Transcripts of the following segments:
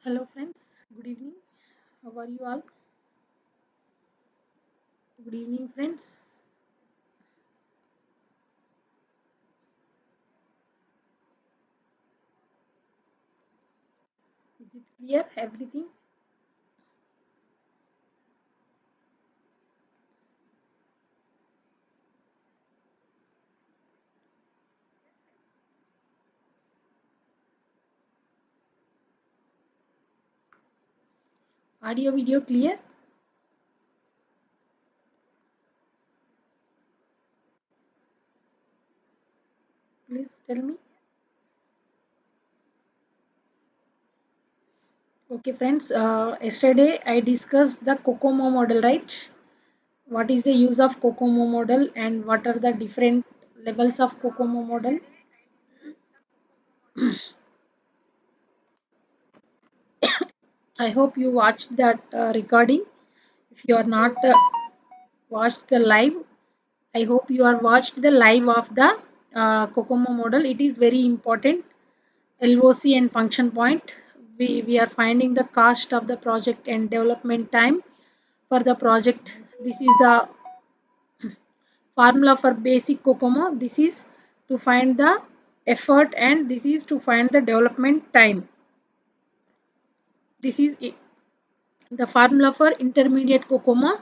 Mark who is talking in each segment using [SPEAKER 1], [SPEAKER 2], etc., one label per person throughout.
[SPEAKER 1] Hello friends, good evening. How are you all? Good evening friends. Is it clear everything? Audio video clear? Please tell me. Okay friends, yesterday I discussed the COCOMO model, right? What is the use of COCOMO model and what are the different levels of COCOMO model? I hope you watched that recording. If you are not watched the live, I hope you are watched the live of the COCOMO model. It is very important. LOC and function point. We are finding the cost of the project and development time for the project. This is the formula for basic COCOMO. This is to find the effort and this is to find the development time. This is the formula for intermediate COCOMO.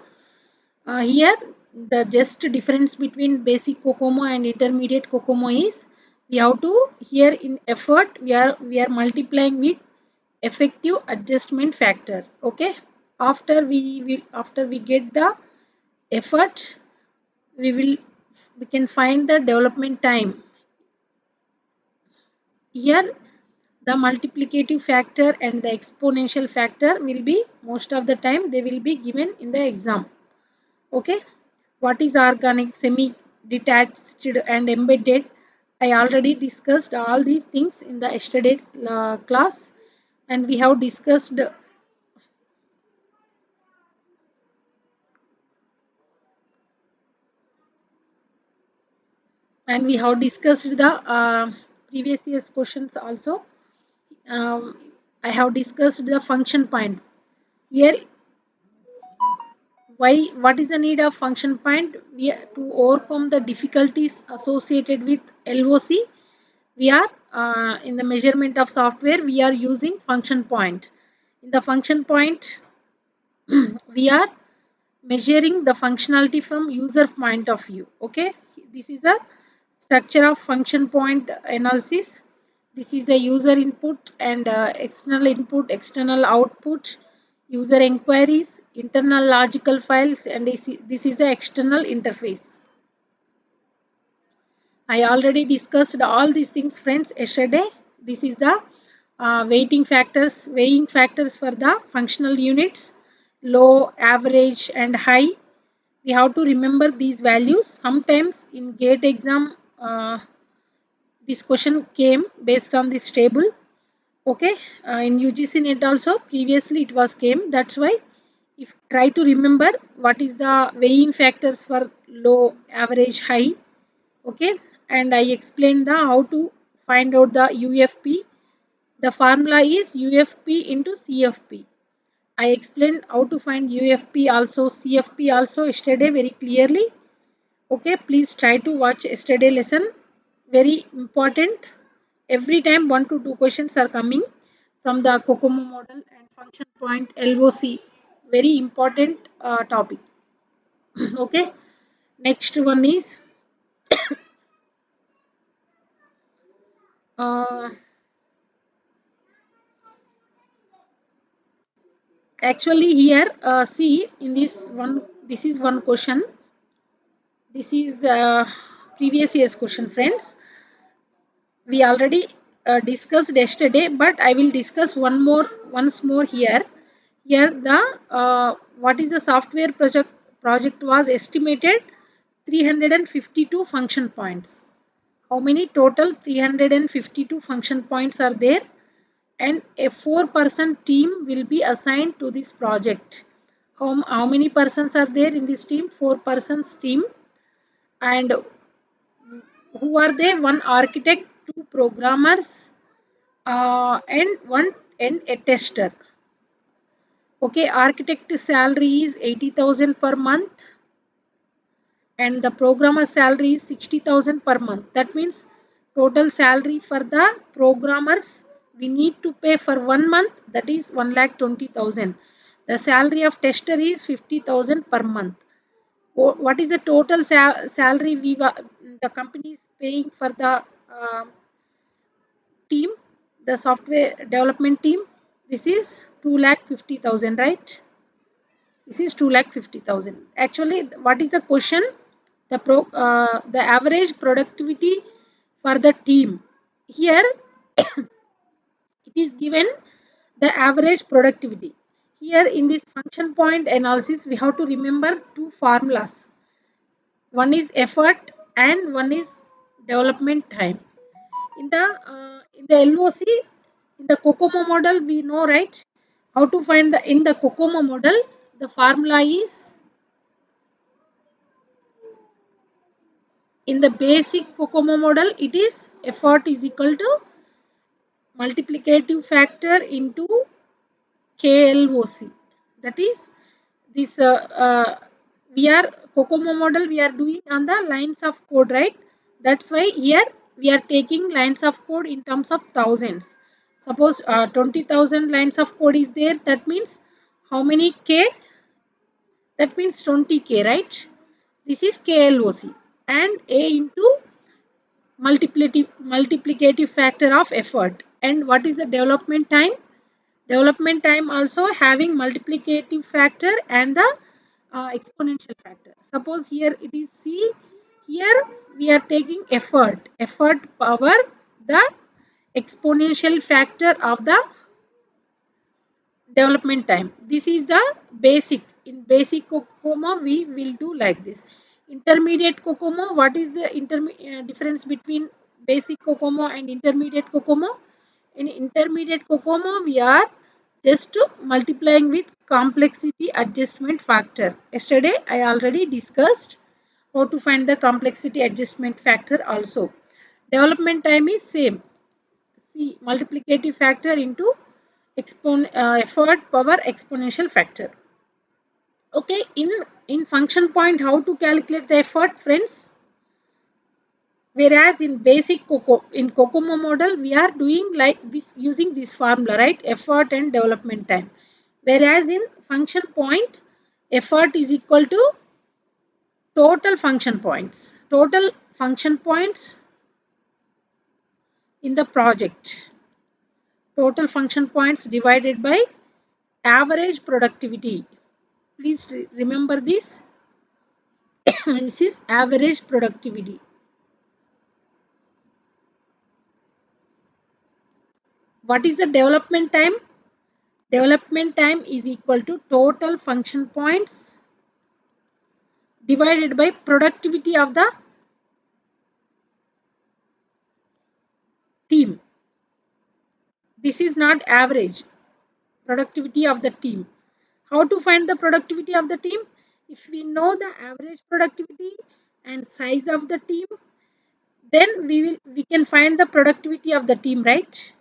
[SPEAKER 1] Here the just difference between basic COCOMO and intermediate COCOMO is we have to here in effort we are multiplying with effective adjustment factor. Okay, after we get the effort, we can find the development time. Here the multiplicative factor and the exponential factor will be most of the time they will be given in the exam. Okay, what is organic, semi detached and embedded? I already discussed all these things in the yesterday class, and we have discussed the previous year's questions also. um, I have discussed the function point. Here, why? What is the need of function point? To overcome the difficulties associated with LOC. We are in the measurement of software. We are using function point. In the function point, we are measuring the functionality from user point of view. Okay, this is a structure of function point analysis. This is the user input and external input, external output, user inquiries, internal logical files, and this is the external interface. I already discussed all these things friends yesterday. This is the weighing factors for the functional units, low, average and high. We have to remember these values. Sometimes in gate exam this question came based on this table. Okay, in UGC net also previously it was came. That's why if try to remember what is the weighing factors for low, average, high. Okay, and I explained the how to find out the UFP. The formula is UFP into CFP. I explained how to find UFP also, CFP also yesterday very clearly. Okay, please try to watch yesterday lesson. Very important. Every time 1 to 2 questions are coming from the COCOMO model and function point LOC. Very important topic. Okay. Next one is uh, actually here see in this one. This is one question. This is previous year's question, friends. We already discussed yesterday, but I will discuss once more here. Here the what is the software project was estimated 352 function points. How many total? 352 function points are there, and a 4-person team will be assigned to this project. How many persons are there in this team? 4 persons team. And who are they? One architect, two programmers, and one and a tester. Okay, architect salary is 80,000 per month and the programmer salary is 60,000 per month. That means total salary for the programmers we need to pay for 1 month, that is 1,20,000. The salary of tester is 50,000 per month. What is the total salary the company is paying for the team, the software development team? This is 2,50,000, right? This is 2,50,000. Actually, what is the question? The average productivity for the team. Here it is given the average productivity. Here in this function point analysis, we have to remember two formulas. One is effort and one is development time. In the LOC, in the COCOMO model, we know, right, how to find the in the COCOMO model. The formula is, in the basic COCOMO model, it is effort is equal to multiplicative factor into KLOC. That is this we are COCOMO model we are doing on the lines of code, right? That's why here we are taking lines of code in terms of thousands. Suppose 20,000 lines of code is there. That means how many K? That means 20K, right? This is KLOC and A into multiplicative factor of effort. And what is the development time? Development time also having multiplicative factor and the exponential factor. Suppose here it is C. Here we are taking effort power the exponential factor of the development time. This is the basic. In basic COCOMO we will do like this. Intermediate COCOMO, what is the difference between basic COCOMO and intermediate COCOMO? In intermediate COCOMO we are just multiplying with complexity adjustment factor. Yesterday I already discussed how to find the complexity adjustment factor also. Development time is same. See, multiplicative factor into effort power exponential factor. Okay, in function point, how to calculate the effort, friends? Whereas in basic COCOMO model we are doing like this using this formula, right? Effort and development time. Whereas in function point, effort is equal to total function points. Total function points in the project. Total function points divided by average productivity. Please remember this. This is average productivity. What is the development time? Development time is equal to total function points divided by productivity of the team. This is not average productivity of the team. How to find the productivity of the team? If we know the average productivity and size of the team, then we can find the productivity of the team, right?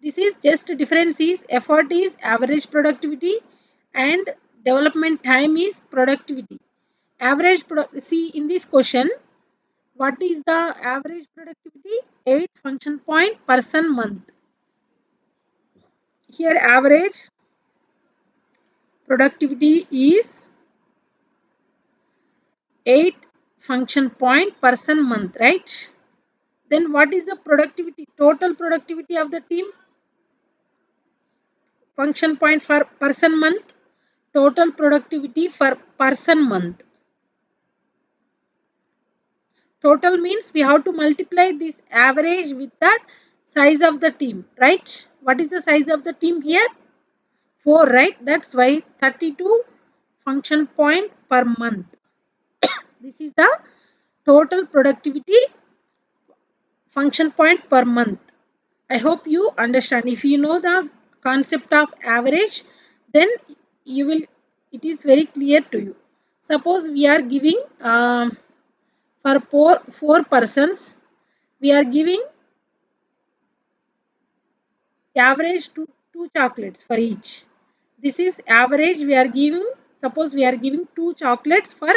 [SPEAKER 1] This is just difference is effort is average productivity and development time is productivity. Average see in this question, what is the average productivity? 8 function point person month. Here average productivity is 8 function point person month, right? Then what is the productivity, total productivity of the team? Function point for person month, total productivity for person month. Total means we have to multiply this average with the size of the team, right? What is the size of the team here? 4, right? That's why 32 function point per month. This is the total productivity function point per month. I hope you understand. If you know the concept of average, then you will, it is very clear to you. Suppose we are giving for four persons, we are giving average to 2 chocolates for each. This is average we are giving. Suppose we are giving 2 chocolates for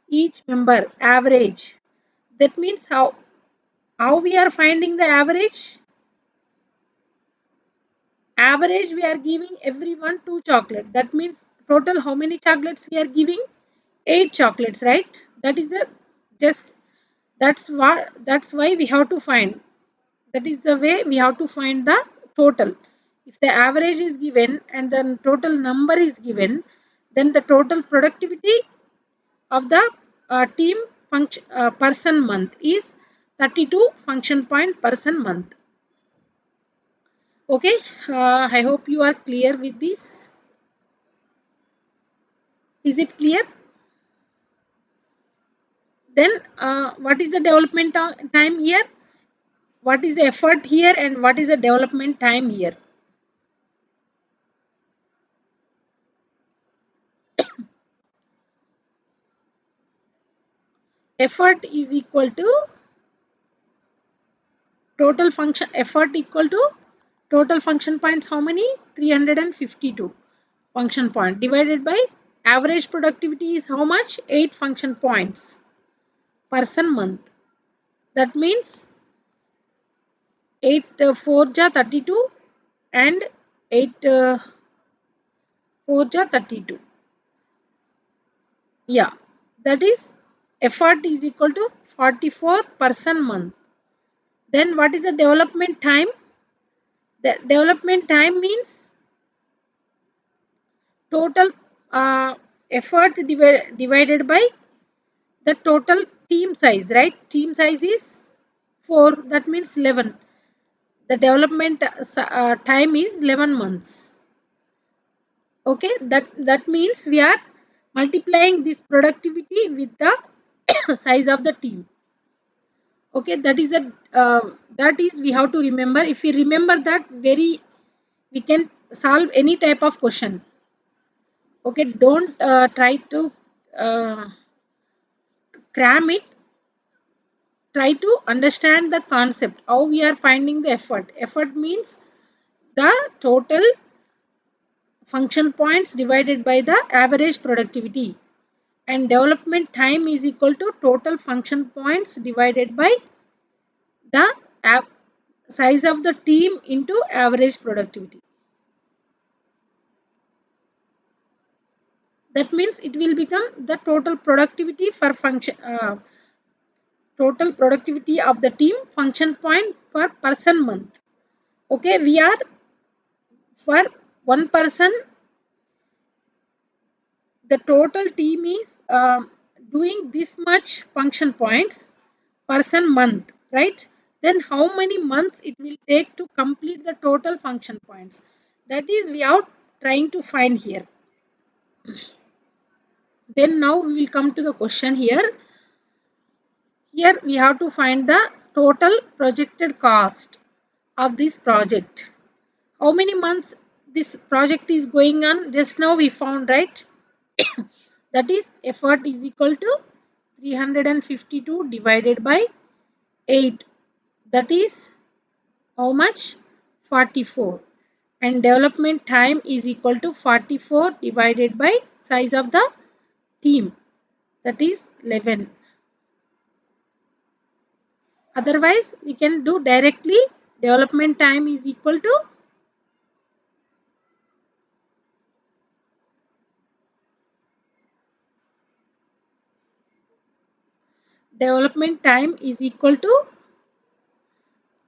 [SPEAKER 1] each member, average. That means how we are finding the average? Average we are giving everyone 2 chocolate. That means total how many chocolates we are giving? 8 chocolates, right? That is a just that's why we have to find. That is the way we have to find the total. If the average is given and the total number is given, then the total productivity of the team function person month is 32 function point person month. Okay, I hope you are clear with this. Is it clear? Then what is the development time here? What is the effort here and what is the development time here? Effort is equal to total function effort equal to total function points how many? 352 function point divided by average productivity is how much? 8 function points person month. That means 8 4 ja 32 and 8 4 ja 32. Yeah, that is effort is equal to 44 person month. Then what is the development time? The development time means total effort divided by the total team size, right? Team size is 4, that means 11. The development time is 11 months. Okay, that means we are multiplying this productivity with the size of the team. Okay, that is we have to remember. If we remember that, we can solve any type of question. Okay, don't try to uh, cram it. Try to understand the concept, how we are finding the effort means the total function points divided by the average productivity, and development time is equal to total function points divided by the size of the team into average productivity. That means it will become the total productivity for function total productivity of the team function point per person month. Okay, we are for one person, the total team is doing this much function points person month, right? Then how many months it will take to complete the total function points? That is we are trying to find here. Then now we will come to the question here. Here we have to find the total projected cost of this project. How many months this project is going on? Just now we found, right? That is effort is equal to 352 divided by 8. That is how much? 44. And development time is equal to 44 divided by size of the team. That is 11. Otherwise, we can do directly. Development time is equal to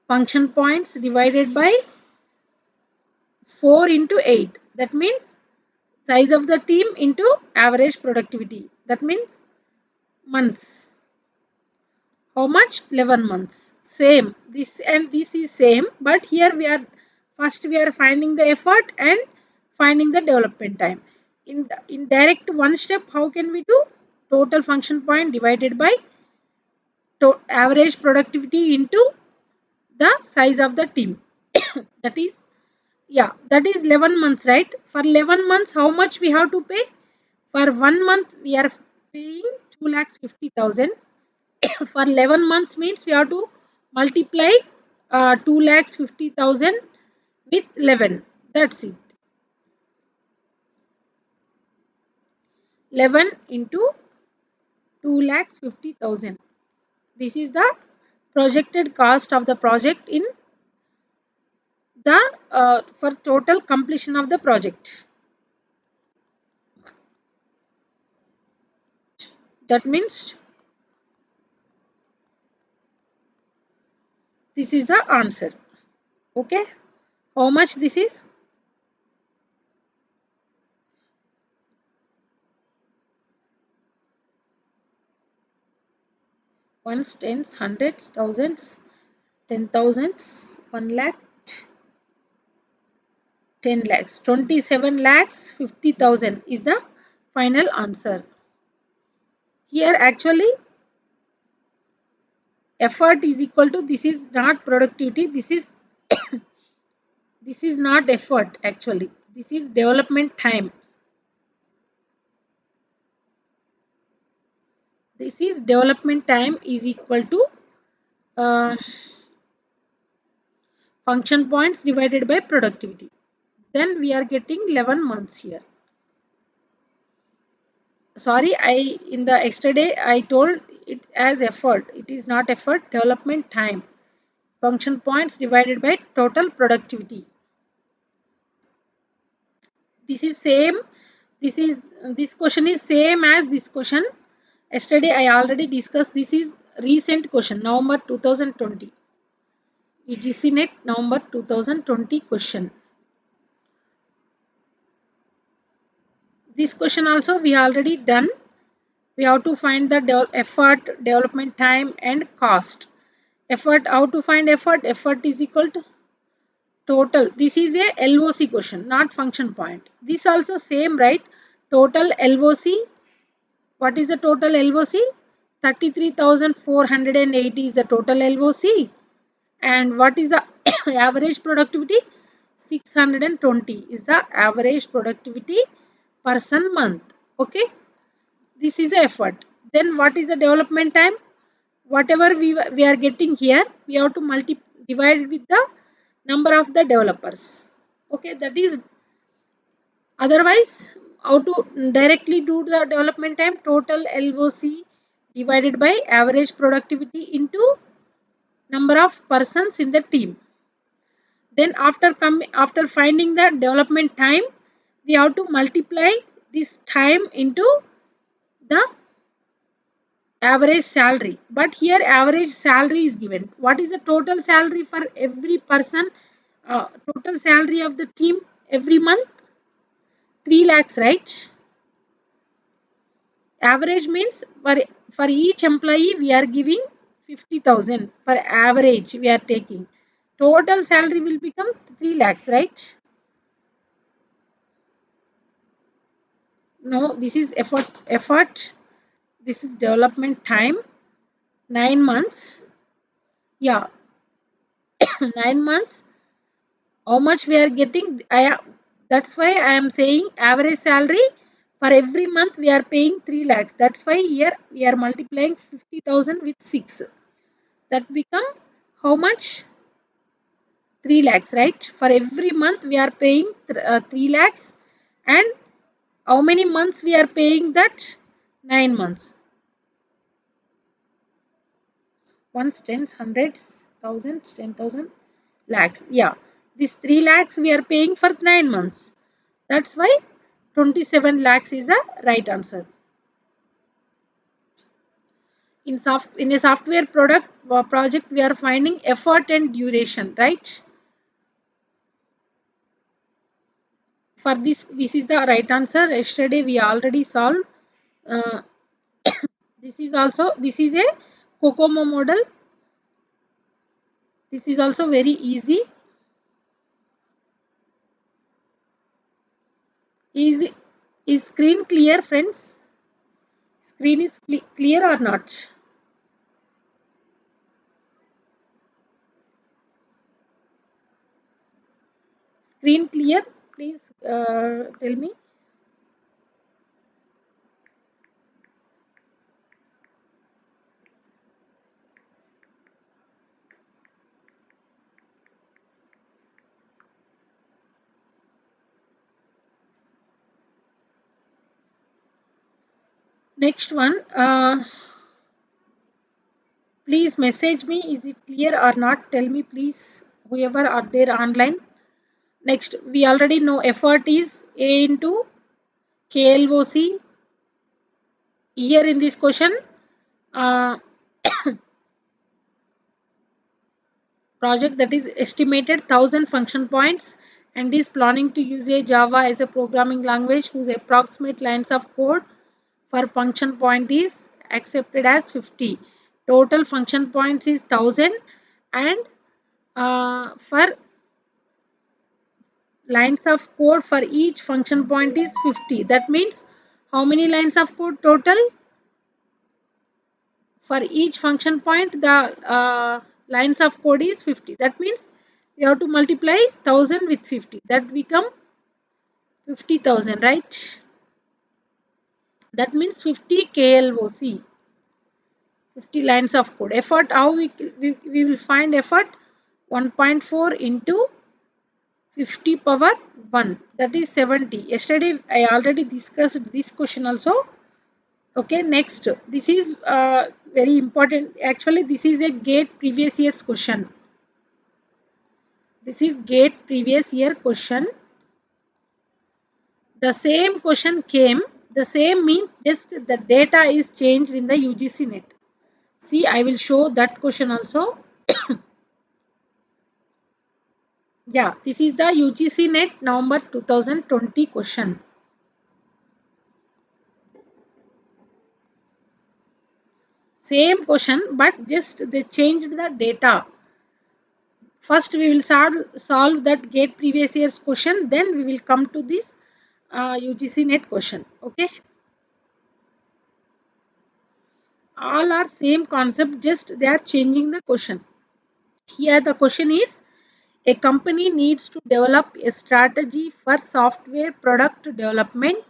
[SPEAKER 1] function points divided by 4 into 8. That means size of the team into average productivity. That means months. How much? 11 months. Same. This and this is same, but here we are finding the effort and finding the development time. In direct one step, how can we do? Total function point divided by average productivity into the size of the team. That is, yeah, that is 11 months, right? For 11 months, how much we have to pay? For 1 month, we are paying 2,50,000. For 11 months means we have to multiply 2,50,000 with 11. That's it. 11 into 2,50,000. This is the projected cost of the project in the for total completion of the project. That means this is the answer. Okay. How much this is? Ones, tens, hundreds, thousands, 10,000s, 1 lakh, 10 lakhs, 27 lakhs 50,000 is the final answer. Here actually effort is equal to, this is not productivity, this is this is not effort actually, this is development time. This is development time is equal to uh, function points divided by productivity. Then we are getting 11 months here. Sorry, I in the yesterday I told it as effort. It is not effort, development time. Function points divided by total productivity. This is same. This question is same as this question. Yesterday I already discussed. This is recent question, November 2020. UGC NET November 2020 question. This question also we already done. We have to find the effort, development time and cost. Effort, how to find effort? Effort is equal to total. This is a LOC question, not function point. This also same, right? Total LOC. What is the total LOC? 33,480 is the total LOC. And what is the average productivity? 620 is the average productivity person month. Okay. This is the effort. Then what is the development time? Whatever we are getting here, we have to divide with the number of the developers. Okay, that is, otherwise how to directly do the development time? Total LOC divided by average productivity into number of persons in the team. Then after finding the development time, we have to multiply this time into the average salary. But here average salary is given. What is the total salary for every person? Total salary of the team every month? 3 lakhs, right? Average means for each employee we are giving 50,000 for average we are taking. Total salary will become 3 lakhs, right? No, this is effort. This is development time. 9 months. Yeah, 9 months. How much we are getting? That's why I am saying average salary for every month we are paying 3 lakhs. That's why here we are multiplying 50,000 with 6. That become how much? 3 lakhs, right? For every month we are paying 3 lakhs. And how many months we are paying that? 9 months. Ones, tens, hundreds, thousands, 10,000, lakhs. Yeah, this 3 lakhs we are paying for 9 months. That's why 27 lakhs is the right answer. In a software project, we are finding effort and duration, right? For this is the right answer. Yesterday we already solved. Uh, this is a COCOMO model. This is also very easy. Is screen clear, friends? Screen is clear or not? Screen clear? Please tell me. Next one, please message me, is it clear or not? Tell me please, whoever are there online. Next, we already know effort is A into KLOC. Here in this question, uh, project that is estimated 1000 function points and is planning to use a Java as a programming language whose approximate lines of code for function point is accepted as 50. Total function points is 1000 and for lines of code for each function point is 50. That means how many lines of code total? For each function point, the lines of code is 50. That means we have to multiply 1000 with 50. That become 50,000, right? That means 50 KLOC, 50 lines of code. Effort, how we will find effort? 1.4 into 50 power 1, that is 70. Yesterday I already discussed this question also. Okay, next, this is very important. Actually, this is a GATE previous year's question. This is GATE previous year question. The same question came. The same means just the data is changed in the UGC net. See, I will show that question also. Yeah, this is the UGC net November 2020 question. Same question, but just they changed the data. First, we will solve that GATE previous year's question. Then we will come to this UGC net question. Okay. All are same concept, just they are changing the question. Here the question is, a company needs to develop a strategy for software product development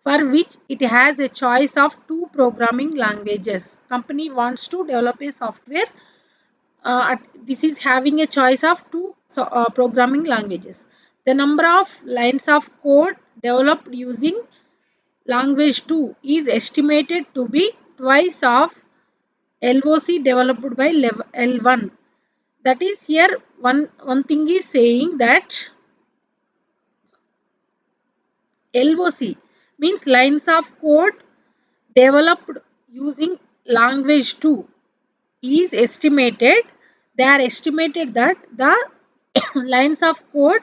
[SPEAKER 1] for which it has a choice of two programming languages. Company wants to develop a software. This is having a choice of two programming languages. The number of lines of code developed using language 2 is estimated to be twice of LOC developed by L1. That is, here one thing is saying that LOC means lines of code developed using language 2 is estimated. They are estimated that the lines of code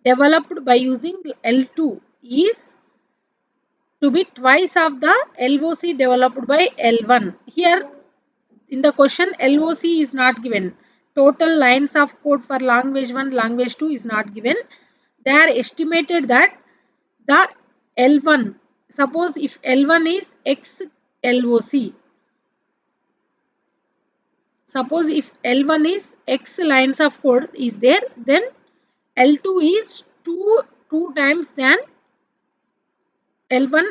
[SPEAKER 1] developed by using L2 is to be twice of the LOC developed by L1. Here in the question, LOC is not given. Total lines of code for language 1, language 2 is not given. They are estimated that the L1, suppose if L1 is X LOC, suppose if L1 is X lines of code is there, then L2 is 2 times than L1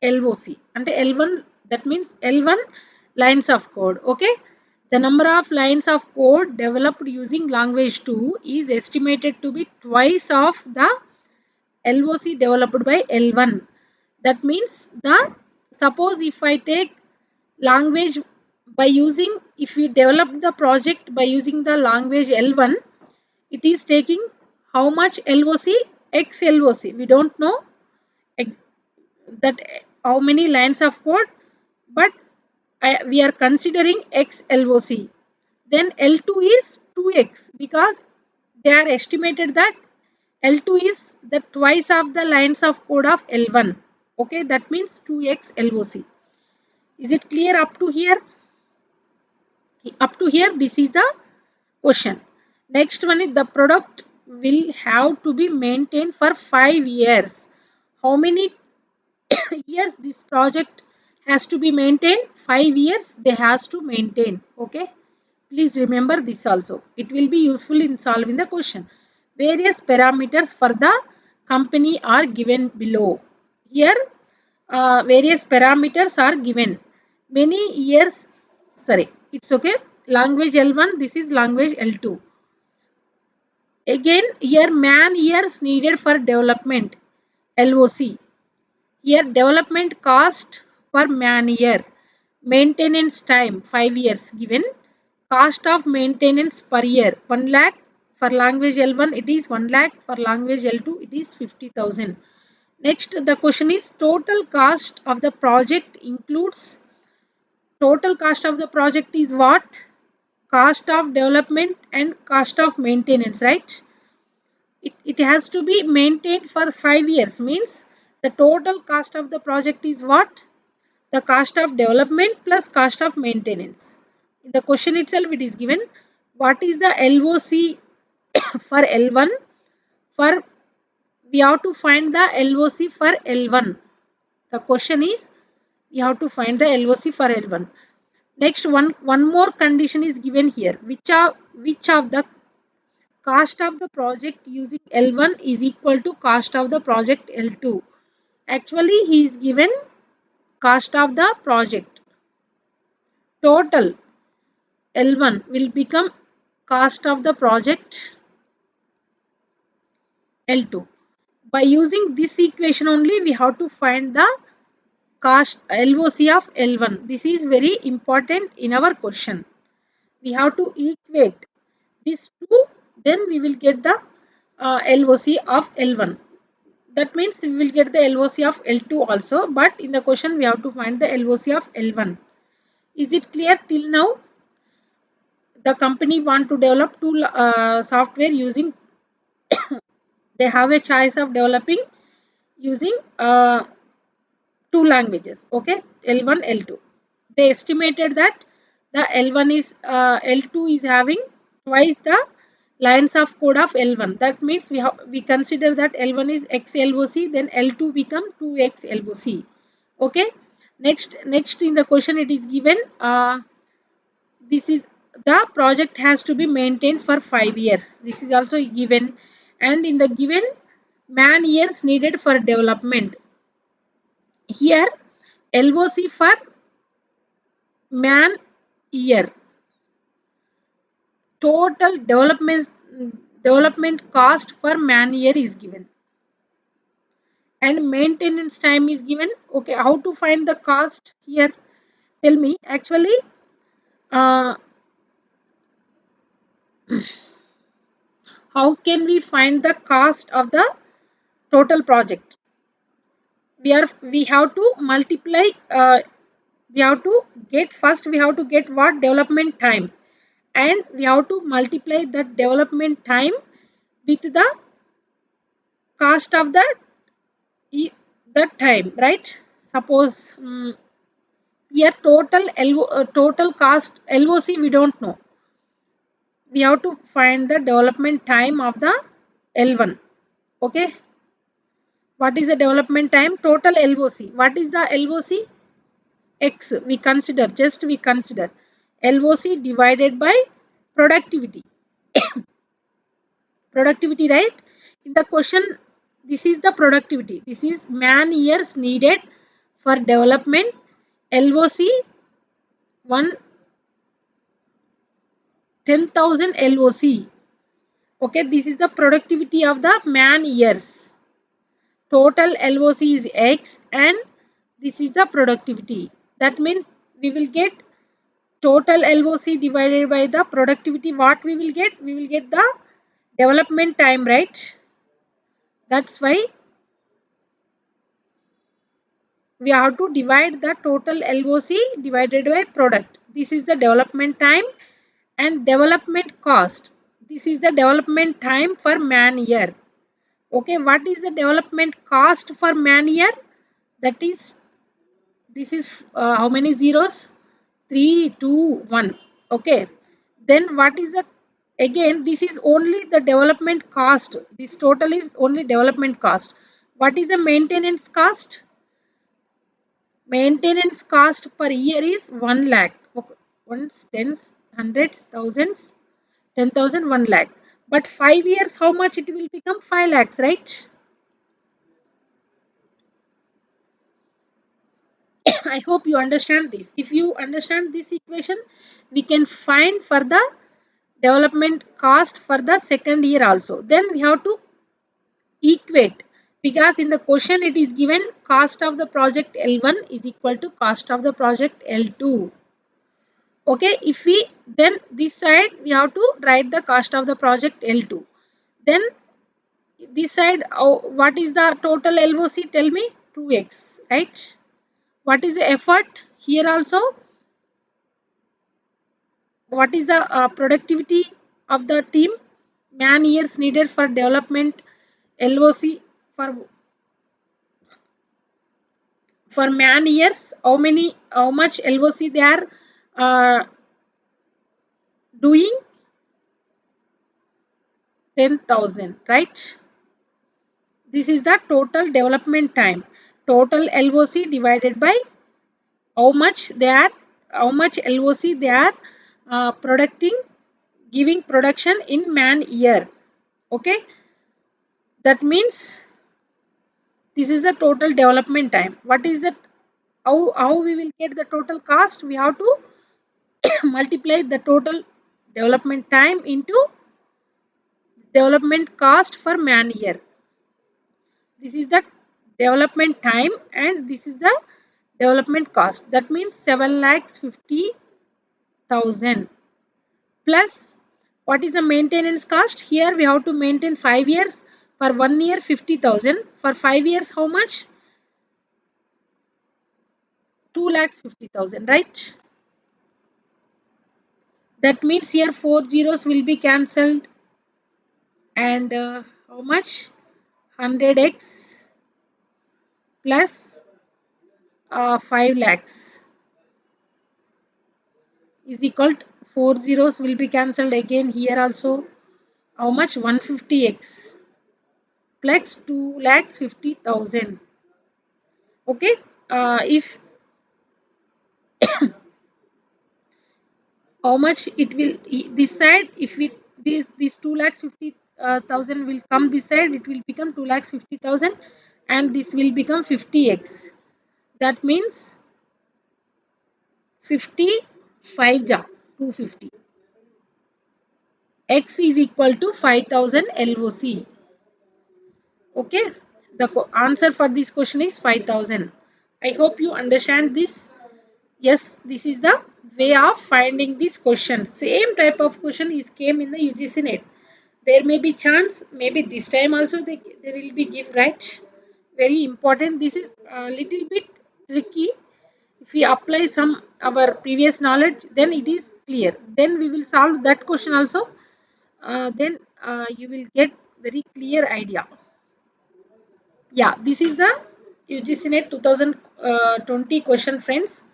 [SPEAKER 1] LOC. And L1, that means L1 lines of code. Okay. The number of lines of code developed using language 2 is estimated to be twice of the LOC developed by L1. That means suppose if I take language by using, if we develop the project by using the language L1, it is taking how much LOC? X LOC. We don't know that how many lines of code, but we are considering X LOC. Then L2 is 2x because they are estimated that L2 is the twice of the lines of code of L1. Okay, that means 2x LOC. Is it clear up to here? Up to here, this is the question. Next one is, the product will have to be maintained for 5 years. How many years this project has to be maintained? 5 years they has to maintain. Okay, please remember this also. It will be useful in solving the question. Various parameters for the company are given below. Here various parameters are given. Many years, sorry, it's okay. Language L1, this is language L2. Again, here man years needed for development, LOC. Here development cost per man year. Maintenance time 5 years given. Cost of maintenance per year 1 lakh. For language L1 it is 1 lakh. For language L2 it is 50,000. Next the question is total cost of the project includes. Total cost of the project is what? Cost of development and cost of maintenance, right? It has to be maintained for 5 years, means the total cost of the project is what? The cost of development plus cost of maintenance. In the question itself it is given what is the LOC for L1. For we have to find the LOC for L1. The question is we have to find the LOC for L1. Next one more condition is given here. Which of the cost of the project using L1 is equal to cost of the project L2. Actually he is given cost of the project. Total L1 will become cost of the project L2. By using this equation only we have to find the cost LOC of L1. This is very important in our question. We have to equate these two, then we will get the LOC of L1. That means we will get the LOC of L2 also, but in the question we have to find the LOC of L1. Is it clear till now? The company want to develop two software using, they have a choice of developing using two languages, okay, L1, L2. They estimated that the L1 is L2 is having twice the lines of code of L1. That means we consider that L1 is X LOC, then L2 become 2X LOC. Okay. Next in the question it is given this is the project has to be maintained for 5 years. This is also given, and in the given man years needed for development. Here LOC for man year, total development cost per man year is given, and maintenance time is given. Okay, how to find the cost here? Tell me. Actually, uh, how can we find the cost of the total project? We have to multiply. We have to get first. We have to get what development time, and we have to multiply that development time with the cost of that time, right? Suppose here total cost LOC we don't know. We have to find the development time of the L1. Okay. What is the development time? Total LOC. What is the LOC? X. We consider LOC divided by productivity. Productivity, right? In the question, this is the productivity. This is man years needed for development. LOC 10,000 LOC. Okay, this is the productivity of the man years. Total LOC is X and this is the productivity. That means we will get total LOC divided by the productivity. What we will get? We will get the development time, right? That's why we have to divide the total LOC divided by product. This is the development time and development cost. This is the development time for man year. Okay, what is the development cost for man year? That is, this is how many zeros? 3, 2, 1. Okay, then what is the, again this is only the development cost. This total is only development cost. What is the maintenance cost? Maintenance cost per year is 1 lakh. Okay. Ones, tens, hundreds, thousands, 10,000, 1 lakh. But 5 years, how much it will become? 5 lakhs, right? I hope you understand this. If you understand this equation, we can find for the development cost for the second year also. Then we have to equate because in the question it is given cost of the project L1 is equal to cost of the project L2. Okay, if we then this side we have to write the cost of the project L2. Then this side, oh, what is the total LOC? Tell me. 2x, right? What is the effort here also? What is the productivity of the team? Man years needed for development LOC for man years. How much LOC they are uh, doing? 10,000, right? This is the total development time. Total LOC divided by how much they are, how much LOC they are producing, giving production in man year. Okay, that means this is the total development time. What is that? How we will get the total cost? We have to multiply the total development time into development cost for man year. This is the development time and this is the development cost. That means 7,50,000 plus what is the maintenance cost? Here we have to maintain 5 years. For 1 year 50,000. For 5 years how much? 2,50,000, right? That means here 4 zeros will be cancelled and how much? 100x plus 5 lakhs is equal to 4 zeros will be cancelled again here also. How much? 150x plus 2,50,000. Okay, if how much it will this side, if we this 2,50,000 will come this side, it will become 2,50,000 and this will become 50x. That means 55 ja 250. X is equal to 5,000 LOC. Okay, the answer for this question is 5,000. I hope you understand this. Yes, this is the way of finding this question. Same type of question is came in the UGC net. There may be chance, maybe this time also they will be give, right? Very important. This is a little bit tricky. If we apply some our previous knowledge, then it is clear. Then we will solve that question also. Then you will get very clear idea. Yeah, this is the UGC net 2020 question, friends.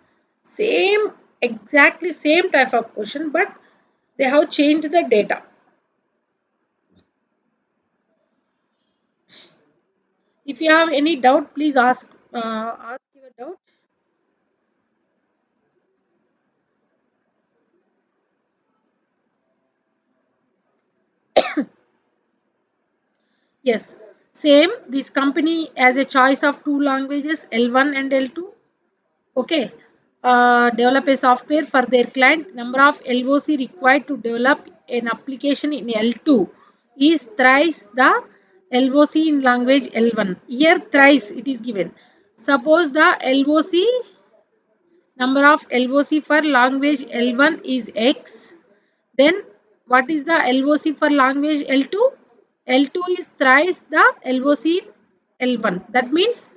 [SPEAKER 1] Same, exactly same type of question, but they have changed the data. If you have any doubt, please ask your doubt. Yes, same. This company has a choice of two languages, L1 and L2. Okay, develop a software for their client. Number of LOC required to develop an application in L2 is thrice the LOC in language L1. Here thrice it is given. Suppose the LOC number of LOC for language L1 is X. Then what is the LOC for language L2? L2 is thrice the LOC L1. That means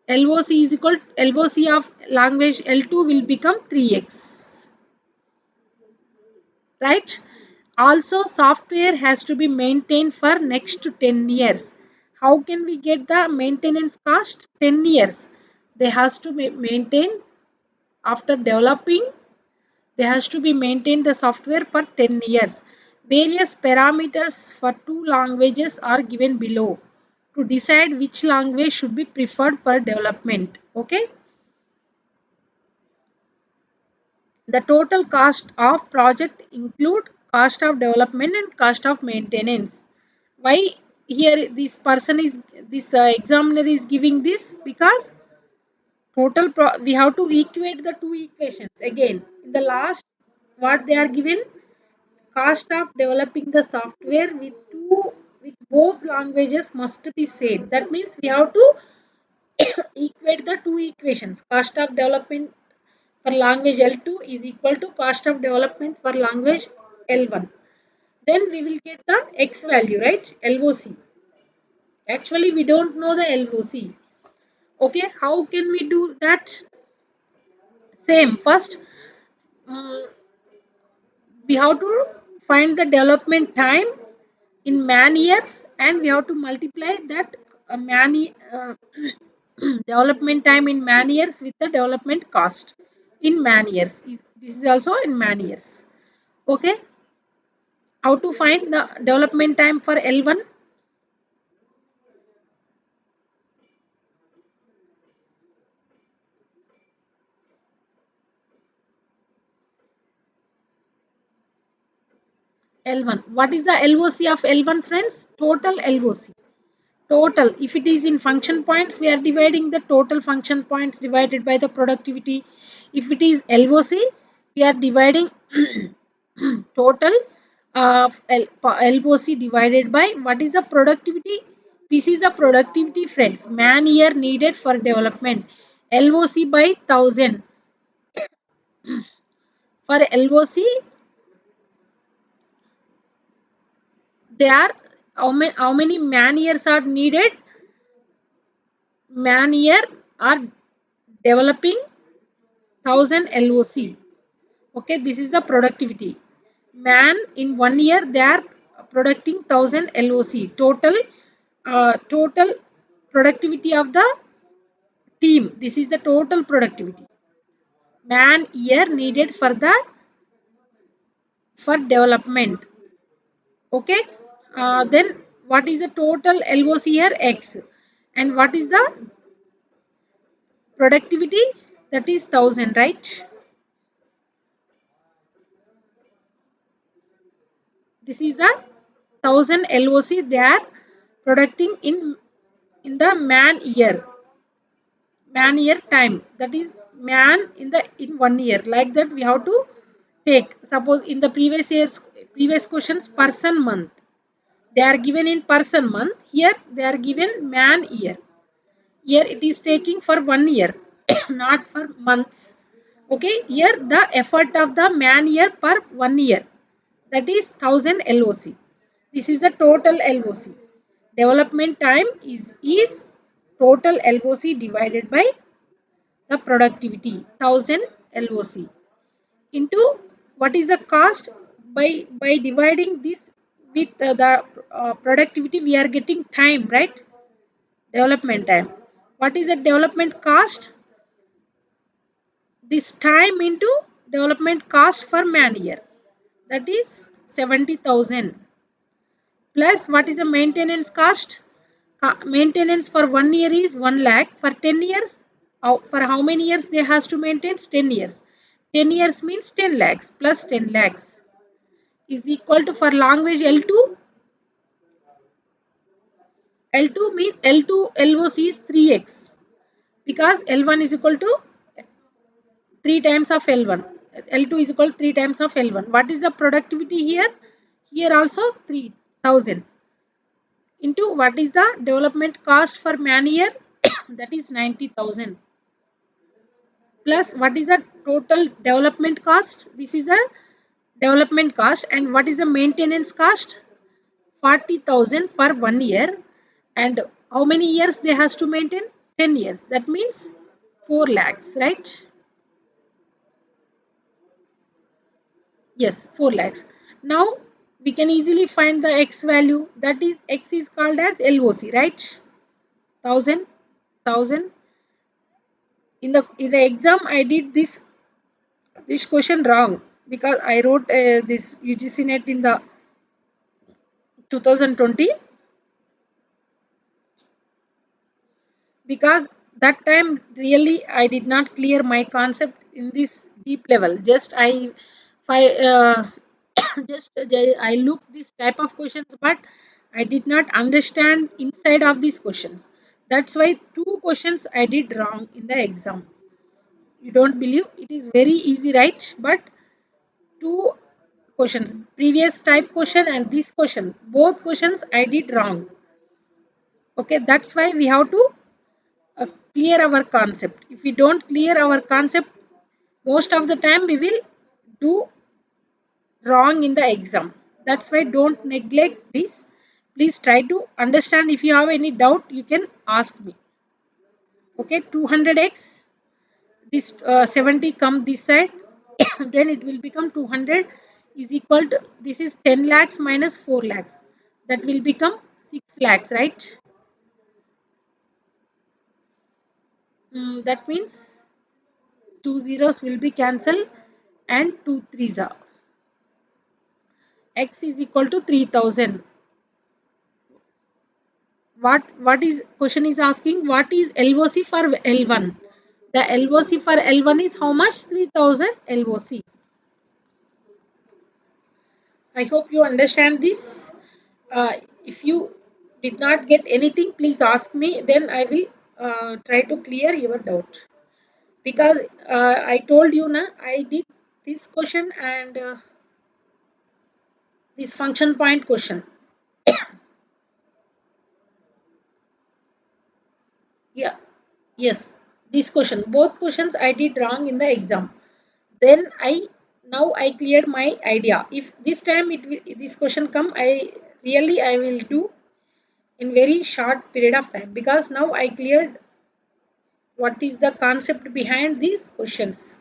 [SPEAKER 1] LOC is equal LOC of language L2 will become 3x. Right? Also software has to be maintained for next 10 years. How can we get the maintenance cost? 10 years. They has to maintain after developing. They has to be maintained the software for 10 years. Various parameters for two languages are given below to decide which language should be preferred for development. Okay. The total cost of project include cost of development and cost of maintenance. Why here this person is this examiner is giving this? Because we have to equate the two equations again. In the last, what they are given? Cost of developing the software with both languages must be same. That means we have to equate the two equations. Cost of development for language L2 is equal to cost of development for language L1. Then we will get the X value, right? LOC. Actually, we don't know the LOC. Okay, how can we do that? Same. First, um, we have to find the development time in man years, and we have to multiply that development time in man years with the development cost in man years. This is also in man years. Okay, how to find the development time for L1? L1. What is the LOC of L1, friends? Total LOC. Total. If it is in function points, we are dividing the total function points divided by the productivity. If it is LOC, we are dividing total of LOC divided by what is the productivity. This is the productivity, friends. Man year needed for development. LOC by 1000. For LOC, there are how many man years are needed? Man year are developing 1000 LOC. Okay, this is the productivity. Man in 1 year they are producing 1000 LOC. Total productivity of the team. This is the total productivity. Man year needed for development. Okay. Then what is the total LOC here? X. And what is the productivity? That is 1000, right? This is the 1000 LOC they are producing in the man year time. That is man in 1 year. Like that we have to take. Suppose in the previous questions person month. They are given in person month. Here they are given man year. Here it is taking for 1 year, not for months. Okay, here the effort of the man year per 1 year, that is 1000 LOC. This is the total LOC. Development time is total LOC divided by the productivity 1000 LOC into what is the cost. By dividing this with the productivity, we are getting time, right? Development time. What is the development cost? This time into development cost for man year, that is 70,000, plus what is the maintenance cost? Maintenance for 1 year is 1 lakh. For 10 years, for how many years they has to maintain? 10 years. 10 years means 10 lakhs plus 10 lakhs is equal to, for language L2, L2 means L2 LOC is 3x, because L1 is equal to 3 times of L1. L2 is equal to 3 times of L1. What is the productivity here? Here also 3000 into what is the development cost for man year? That is 90,000, plus what is the total development cost? This is the development cost. And what is the maintenance cost? 40,000 for 1 year. And how many years they has to maintain? 10 years. That means 4 lakhs, right? Yes, 4 lakhs. Now we can easily find the X value. That is, X is called as LOC, right? 1000. In the exam I did this question wrong, because I wrote this UGC net in the 2020, because that time really I did not clear my concept in this deep level. Just just I looked this type of questions, but I did not understand inside of these questions. That's why two questions I did wrong in the exam. You don't believe? It is very easy, right? But two questions, previous type question and this question, both questions I did wrong. Okay, that's why we have to clear our concept. If we don't clear our concept, most of the time we will do wrong in the exam. That's why don't neglect this. Please try to understand. If you have any doubt, you can ask me. Okay, 200x, this 70 come this side, then it will become 200 is equal to, this is 10 lakhs minus 4 lakhs, that will become 6 lakhs, right? That means two zeros will be cancelled and two threes are. X is equal to 3000. What is question is asking, what is LOC for L1? The LOC for L1 is how much? 3000 LOC. I hope you understand this. If you did not get anything, please ask me. Then I will try to clear your doubt. Because I told you na, I did this question and this function point question. Yeah, yes, this question. Both questions I did wrong in the exam. Then now I cleared my idea. If this time this question come, I will do in very short period of time, because now I cleared what is the concept behind these questions.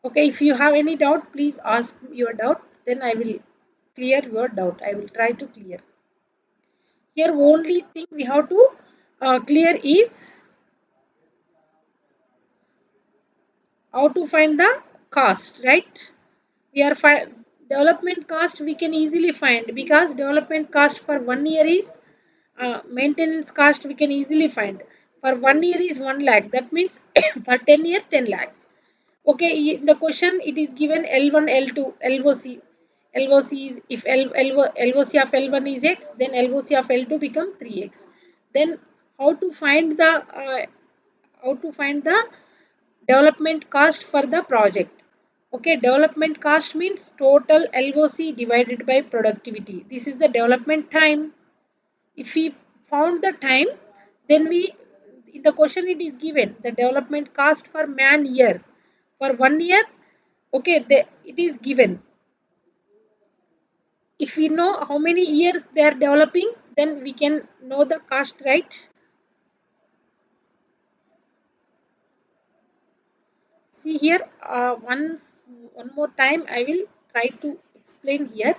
[SPEAKER 1] Okay, if you have any doubt, please ask your doubt, then I will clear your doubt. I will try to clear. Here only thing we have to clear is how to find the cost, right? We are development cost we can easily find, because development cost for 1 year is maintenance cost we can easily find. For 1 year is 1 lakh, that means for 10 years 10 lakhs. Okay, in the question it is given L1, L2, LOC. LOC is, if LOC of L1 is X, then LOC of L2 become 3X. Then how to find the development cost for the project? Okay, development cost means total LOC divided by productivity. This is the development time. If we found the time, then we, in the question it is given the development cost for man year. For 1 year, okay, it is given. If we know how many years they are developing, then we can know the cost, right? See here, one more time I will try to explain here.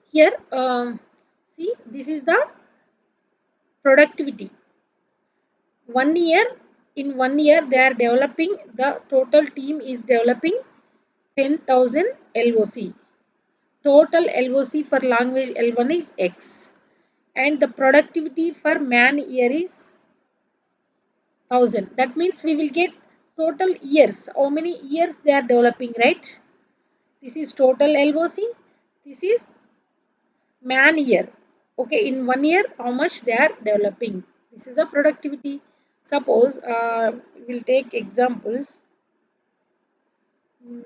[SPEAKER 1] Here, see, this is the productivity. 1 year, in 1 year they are developing, the total team is developing 10,000 LOC. Total LOC for language L1 is X, and the productivity for man year is 1000. That means we will get total years, how many years they are developing, right? This is total LOC, this is man year. Okay, in 1 year how much they are developing, this is the productivity. Suppose we'll take example. mm,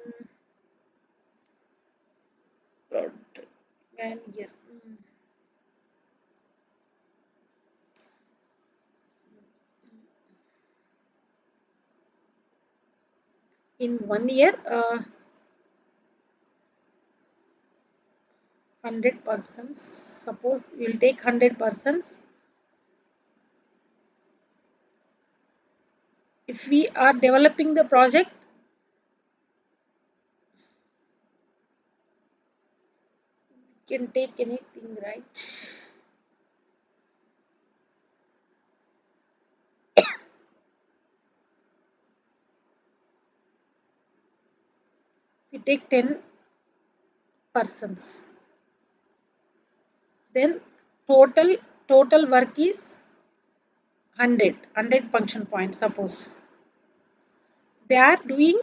[SPEAKER 1] Man year. In 1 year, 100 persons, suppose we'll take 100 persons. If we are developing the project, can take anything, right? we take 10 persons, then total work is 100 function points. Suppose they are doing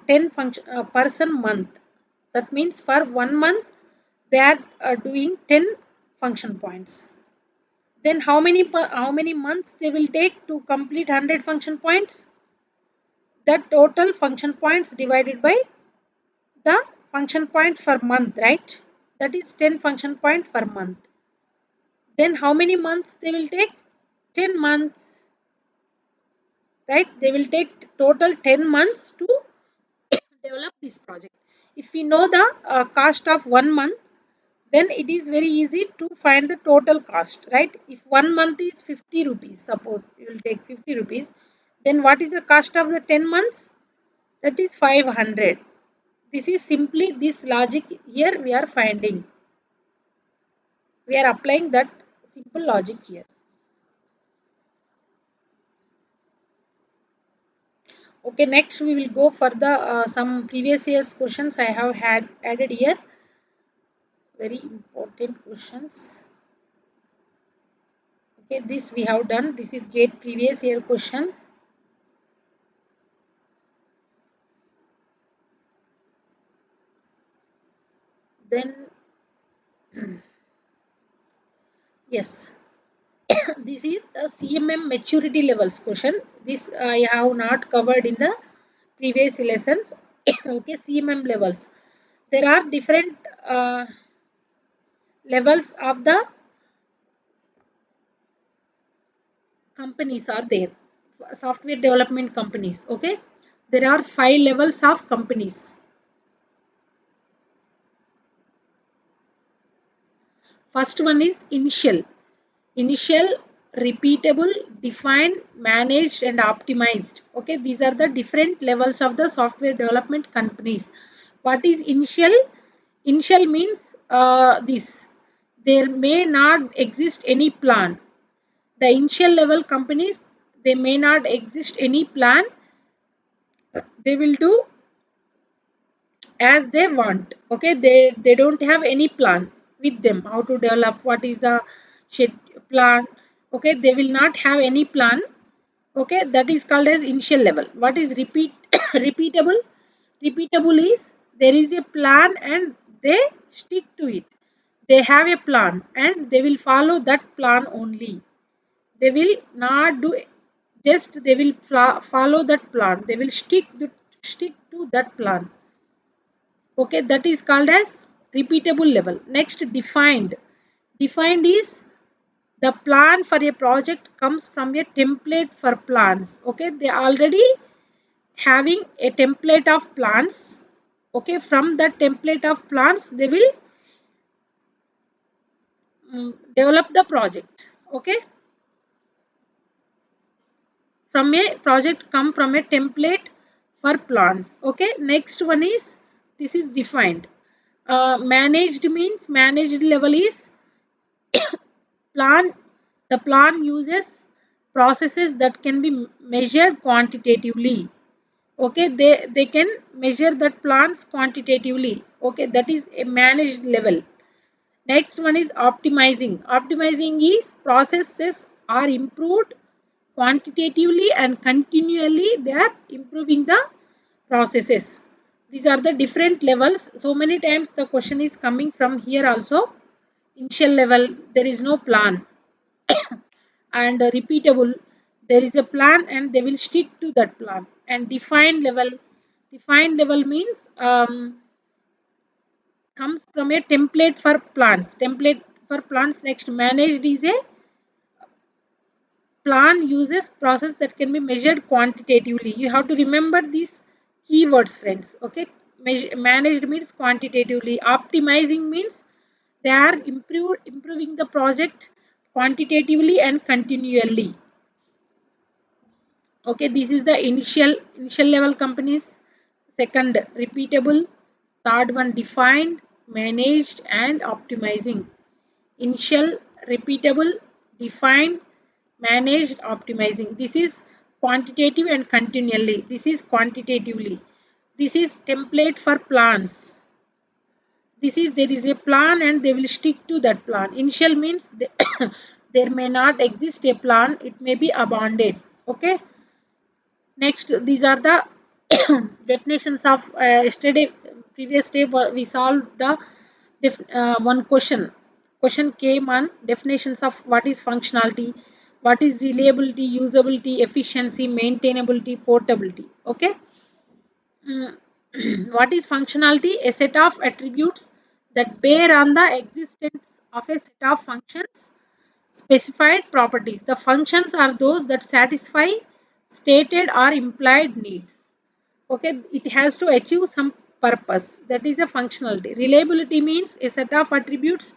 [SPEAKER 1] 10 function person month. That means for 1 month they are doing 10 function points. Then how many months they will take to complete 100 function points? The total function points divided by the function point per month, right? That is 10 function point per month. Then how many months they will take? 10 months, right? They will take total 10 months to develop this project. If we know the cost of 1 month, then it is very easy to find the total cost, right? If 1 month is 50 rupees, suppose you will take 50 rupees, then what is the cost of the 10 months? That is 500. This is simply this logic here we are finding. We are applying that simple logic here. Okay, next we will go for the some previous year's questions I have had added here. Very important questions. Okay, this we have done. This is GATE previous year question. Then yes, this is a CMM maturity levels question. This I have not covered in the previous lessons. Okay, CMM levels. There are different levels of the companies are there. Software development companies. Okay, there are 5 levels of companies. First one is initial, repeatable, defined, managed and optimized. Okay, these are the different levels of the software development companies. What is initial? Initial means this, there may not exist any plan. The initial level companies, they may not exist any plan, they will do as they want. Okay, they don't have any plan with them how to develop, what is the plan. Okay, they will not have any plan. Okay, that is called as initial level. What is repeatable? Repeatable is there is a plan and they stick to it. They have a plan and they will follow that plan only. They will not do just, they will follow that plan. They will stick to that plan. Okay, that is called as repeatable level. Next, defined. Defined is the plan for a project comes from a template for plans. Okay, they already having a template of plans. Okay, from that template of plans they will develop the project. Okay, from a project come from a template for plans. Okay, next one is this is defined. Managed means managed level is plan. The plan uses processes that can be measured quantitatively. Okay, they can measure that plans quantitatively. Okay, that is a managed level. Next one is optimizing. Optimizing is processes are improved quantitatively and continually they are improving the processes. These are the different levels. So many times the question is coming from here also. Initial level, there is no plan. And repeatable, there is a plan and they will stick to that plan. And defined level means comes from a template for plans. Template for plans. Next, managed is a plan uses process that can be measured quantitatively. You have to remember these keywords, friends. Okay, managed means quantitatively. Optimizing means they are improving the project quantitatively and continually. Okay, this is the initial level companies. Second, repeatable. Third one, defined, managed and optimizing. Initial, repeatable, defined, managed, optimizing. This is quantitative and continually. This is quantitatively. This is template for plans. This is there is a plan and they will stick to that plan. Initial means there may not exist a plan, it may be abandoned. Okay. Next, these are the definitions of yesterday previous day we solved the one question came on definitions of what is functionality, what is reliability, usability, efficiency, maintainability, portability. Okay. Mm, what is functionality? A set of attributes that bear on the existence of a set of functions specified properties. The functions are those that satisfy stated or implied needs. Okay, it has to achieve some purpose. That is a functionality. Reliability means a set of attributes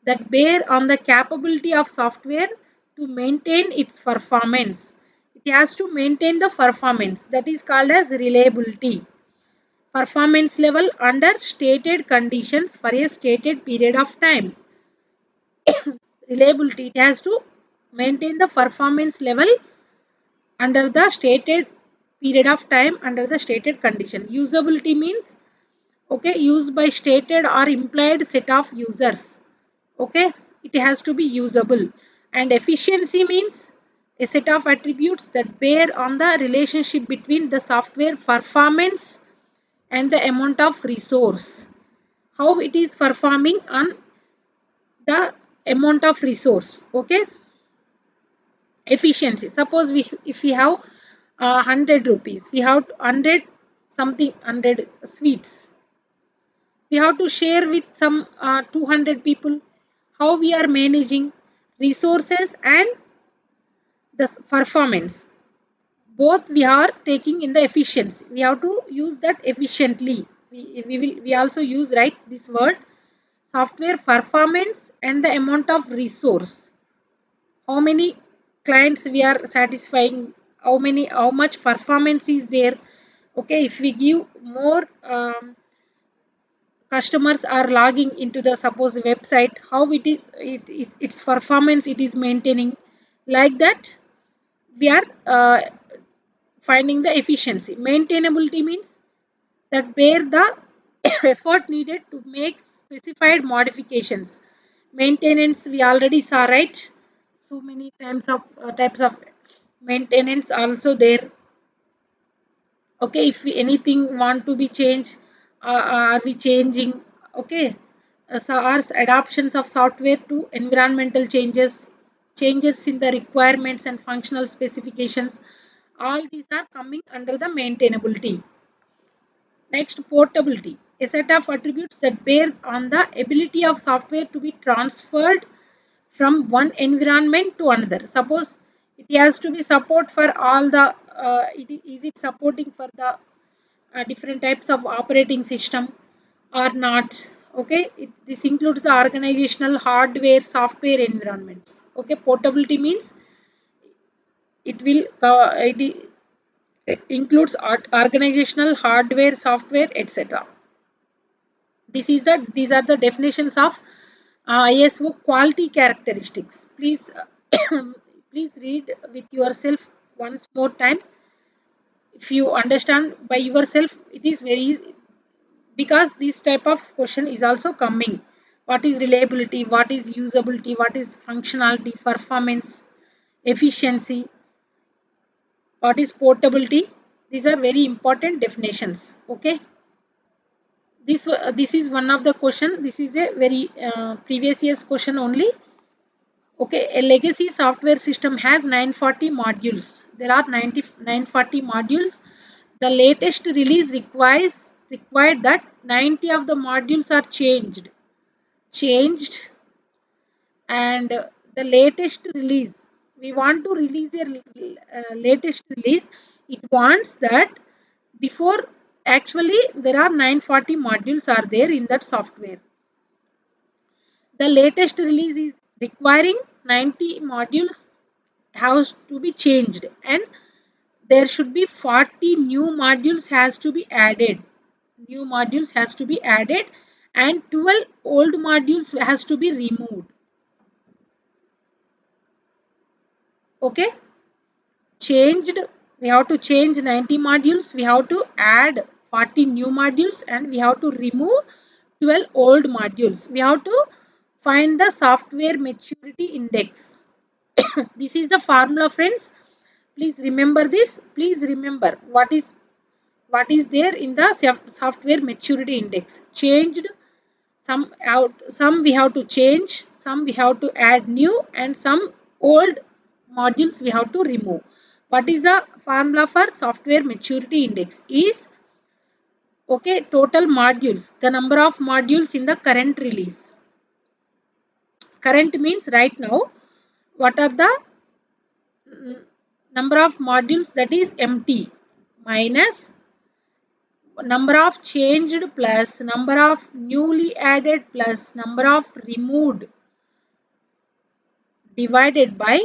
[SPEAKER 1] that bear on the capability of software to maintain its performance. It has to maintain the performance. That is called as reliability. Performance level under stated conditions for a stated period of time. Reliability, it has to maintain the performance level under the stated period of time under the stated condition. Usability means, okay, used by stated or implied set of users. Okay, it has to be usable. And efficiency means a set of attributes that bear on the relationship between the software performance and the amount of resource, how it is performing on the amount of resource. Okay. Efficiency, suppose we if we have 100 rupees, we have 100 something 100 sweets, we have to share with some 200 people. How we are managing resources and the performance, both we are taking in the efficiency, we have to use that efficiently. We also use, right, this word software performance and the amount of resource, how many clients we are satisfying, how much performance is there. Okay, if we give more customers are logging into the suppose website, how its performance it is maintaining, like that we are finding the efficiency. Maintainability means that bear the effort needed to make specified modifications. Maintenance we already saw, right? So many times of types of maintenance also there. Okay, if we anything want to be changed, are we changing? Okay. So our adoptions of software to environmental changes, changes in the requirements and functional specifications, all these are coming under the maintainability. Next, portability, a set of attributes that bear on the ability of software to be transferred from one environment to another. Suppose it has to be support for all the, is it supporting for the different types of operating system or not? Okay, this includes the organizational hardware, software environments. Okay, portability means it will it includes organizational hardware, software, etc. These are the definitions of ISO quality characteristics. Please please read with yourself once more time. If you understand by yourself, it is very easy, because this type of question is also coming. What is reliability? What is usability? What is functionality? Performance, efficiency? What is portability? These are very important definitions. Okay. This is one of the question. This is a very previous year's question only. Okay, a legacy software system has 940 modules. There are 940 modules. The latest release required that 90 of the modules are changed, and the latest release, we want to release a latest release. It wants that before, actually there are 940 modules are there in that software. The latest release is requiring 90 modules has to be changed, and there should be 40 new modules has to be added. New modules has to be added, and 12 old modules has to be removed. Okay, changed, we have to change 90 modules, we have to add 40 new modules and we have to remove 12 old modules. We have to find the software maturity index. This is the formula, friends. Please remember this. Please remember what is there in the software maturity index. Changed, some out, some we have to change, some we have to add new, and some old modules we have to remove. What is the formula for software maturity index? Is okay, total modules, the number of modules in the current release. Current means right now. What are the number of modules that is empty minus number of changed plus number of newly added plus number of removed divided by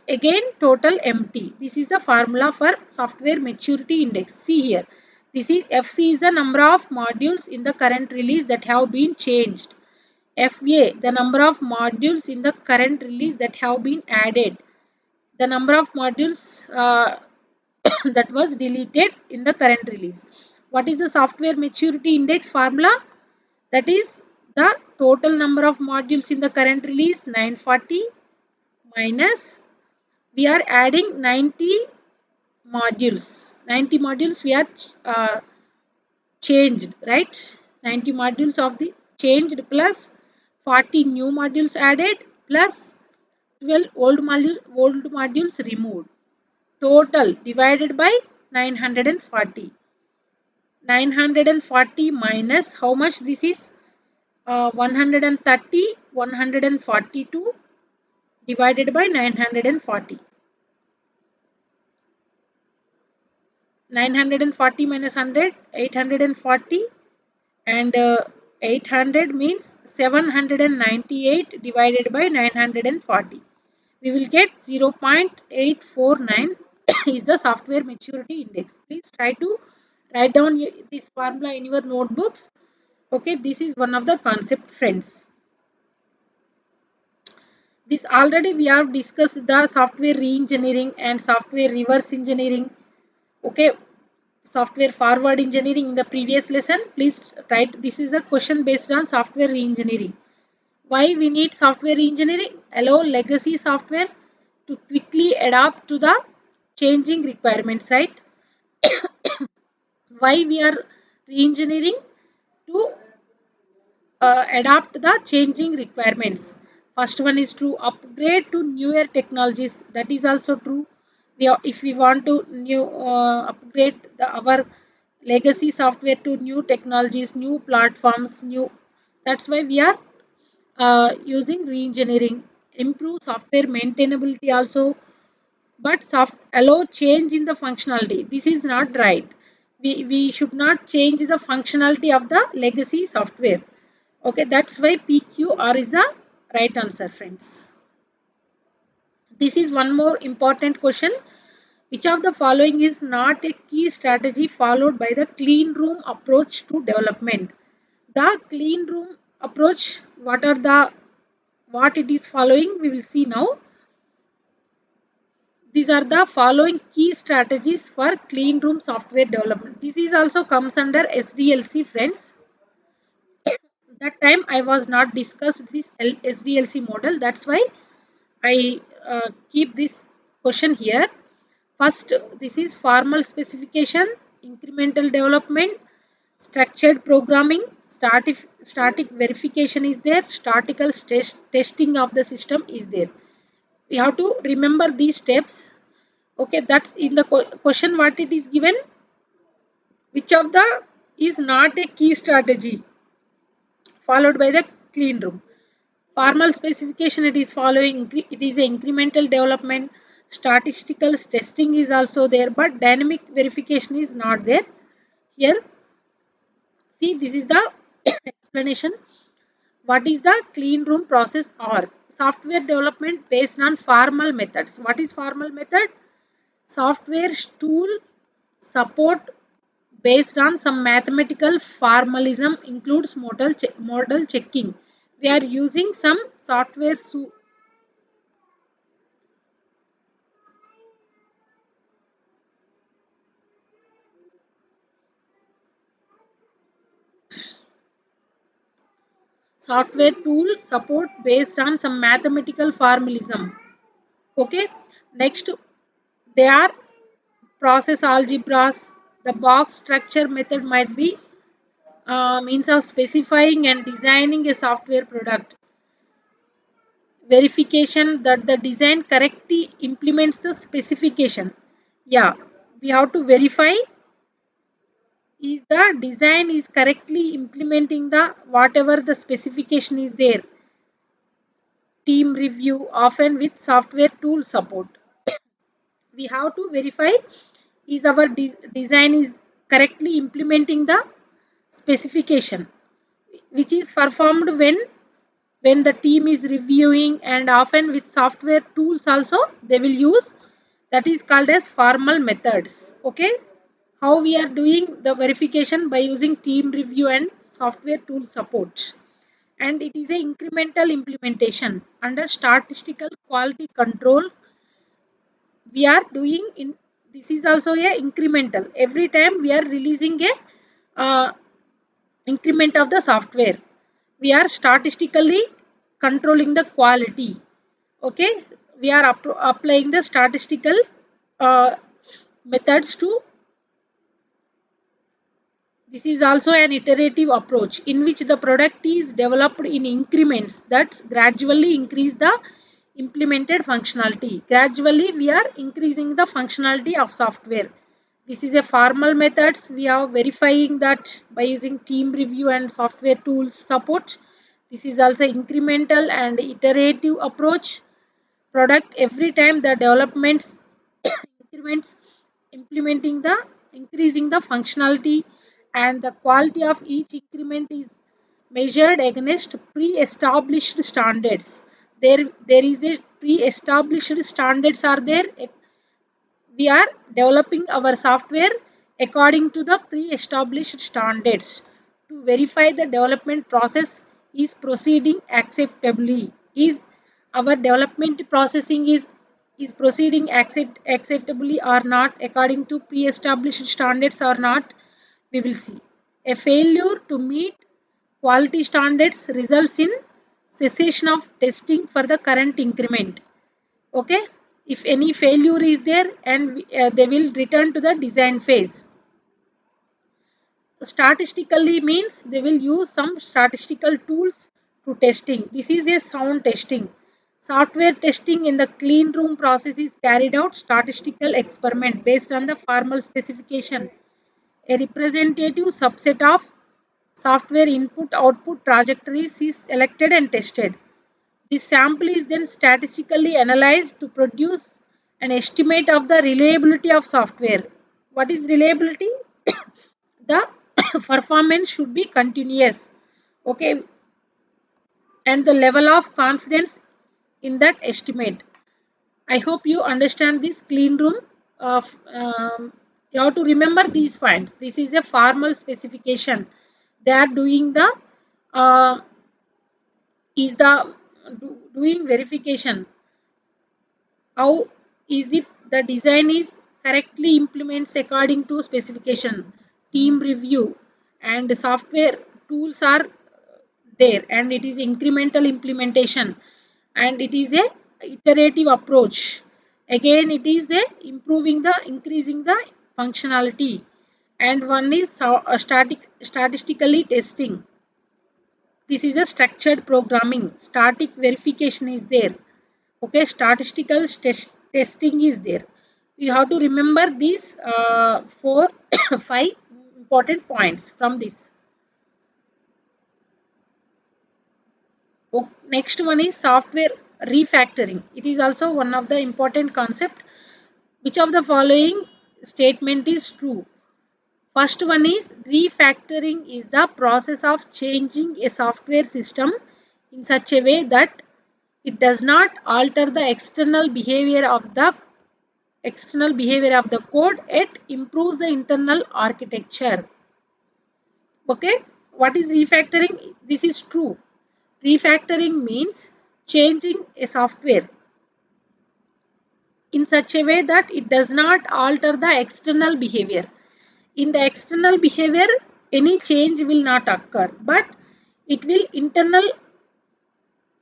[SPEAKER 1] again total empty. This is the formula for software maturity index. See here, this is FC is the number of modules in the current release that have been changed. FA, the number of modules in the current release that have been added. The number of modules that was deleted in the current release. What is the software maturity index formula? That is the total number of modules in the current release 940 minus we are adding 90 modules. 90 modules we are changed, right? 90 modules of the changed plus 40 new modules added plus 12 old modules removed. Total divided by 940. 940 minus how much this is? 130, 142 divided by 940. 940 minus 100, 840, and 800 means 798 divided by 940. We will get 0.849 is the software maturity index. Please try to write down this formula in your notebooks. Okay, this is one of the concept, friends. This already we have discussed the software re-engineering and software reverse engineering. Okay, software forward engineering in the previous lesson. Please write, this is a question based on software re-engineering. Why we need software re-engineering? Allow legacy software to quickly adapt to the changing requirements, right? Why we are re-engineering? To adapt the changing requirements. First one is to upgrade to newer technologies. That is also true. If we want to upgrade our legacy software to new technologies, new platforms, new. That's why we are using re-engineering. Improve software maintainability also, but allow change in the functionality. This is not right. We should not change the functionality of the legacy software. Okay, that's why PQR is the right answer, friends. This is one more important question. Which of the following is not a key strategy followed by the clean room approach to development? The clean room approach, what it is following, we will see now. These are the following key strategies for clean room software development. This is also comes under SDLC, friends. That time I was not discussed this SDLC model. That's why I keep this question here. First, this is formal specification, incremental development, structured programming, static verification is there, statical testing of the system is there. We have to remember these steps. Okay, that's in the question what it is given. Which of the is not a key strategy followed by the clean room? Formal specification, it is following, it is a incremental development. Statistical testing is also there, but dynamic verification is not there. Here, see, this is the explanation. What is the clean room process or software development based on formal methods? What is formal method? Software tool support based on some mathematical formalism includes model checking. We are using some software software tool support based on some mathematical formalism. Okay, next they are process algebras. The box structure method might be means of specifying and designing a software product. Verification that the design correctly implements the specification. Yeah, we have to verify is the design is correctly implementing the whatever the specification is there. Team review often with software tool support. We have to verify is our design is correctly implementing the specification, which is performed when the team is reviewing, and often with software tools also they will use, that is called as formal methods. Okay, how we are doing the verification by using team review and software tool support, and it is a incremental implementation under statistical quality control. We are doing in this is also a incremental, every time we are releasing a uh, increment of the software, we are statistically controlling the quality. Okay, we are applying the statistical uh, methods to. This is also an iterative approach in which the product is developed in increments that gradually increase the implemented functionality. Gradually, we are increasing the functionality of software. This is a formal methods. We are verifying that by using team review and software tools support. This is also incremental and iterative approach. Product every time the developments increments implementing the increasing the functionality, and the quality of each increment is measured against pre-established standards. There is a pre-established standards are there. We are developing our software according to the pre-established standards to verify the development process is proceeding acceptably. Is our development processing is proceeding acceptably or not according to pre-established standards or not, we will see. A failure to meet quality standards results in cessation of testing for the current increment. Okay, if any failure is there, and they will return to the design phase. Statistically means they will use some statistical tools to testing. This is a sound testing. Software testing in the clean room process is carried out statistical experiment based on the formal specification. A representative subset of software input output trajectories is selected and tested. This sample is then statistically analyzed to produce an estimate of the reliability of software. What is reliability? The performance should be continuous. Okay, and the level of confidence in that estimate. I hope you understand this clean room. Of you have to remember these points. This is a formal specification. They are doing the uh, is the doing verification. How is it the design is correctly implements according to specification. Team review and software tools are there, and it is incremental implementation, and it is a iterative approach. Again, it is a improving the increasing the functionality, and one is statistically testing. This is a structured programming. Static verification is there. Okay, statistical testing is there. You have to remember these four five important points from this. Next one is software refactoring. It is also one of the important concept. Which of the following statement is true? First one is refactoring is the process of changing a software system in such a way that it does not alter the external behavior of the code, it improves the internal architecture. Okay, what is refactoring? This is true. Refactoring means changing a software in such a way that it does not alter the external behavior. In the external behavior, any change will not occur, but It will internal